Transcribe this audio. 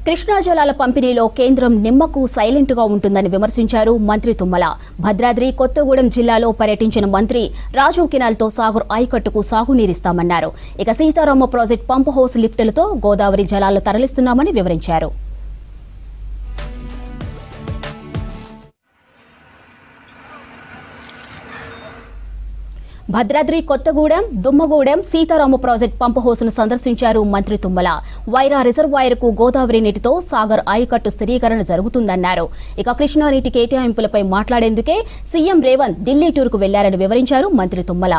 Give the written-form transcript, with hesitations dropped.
కృష్ణా జలాల పంపిణీలో కేంద్రం నిమ్మకు సైలెంట్ గా ఉంటుందని విమర్శించారు మంత్రి తుమ్మల. భద్రాద్రి కొత్తగూడెం జిల్లాలో పర్యటించిన మంత్రి రాజీవ్ కెనాల్ తో సాగర్ ఆయకట్టుకు సాగునీరిస్తామన్నారు. ఇక సీతారామ ప్రాజెక్ట్ పంప్ హౌస్ లిఫ్టులతో గోదావరి జలాలు తరలిస్తున్నామని వివరించారు. భద్రాద్రి కొత్తగూడెం, దుమ్మగూడెం, సీతారామ ప్రాజెక్ట్ పంప్ హౌస్ను సందర్శించారు మంత్రి తుమ్మల. వైరా రిజర్వాయర్కు గోదావరి నీటితో సాగర్ ఆయకట్టు స్థిరీకరణ జరుగుతుందన్నారు. ఇక కృష్ణా నీటి కేటాయింపులపై మాట్లాడేందుకే సీఎం రేవంత్ ఢిల్లీ టూర్కు వెళ్లారని వివరించారు మంత్రి తుమ్మల.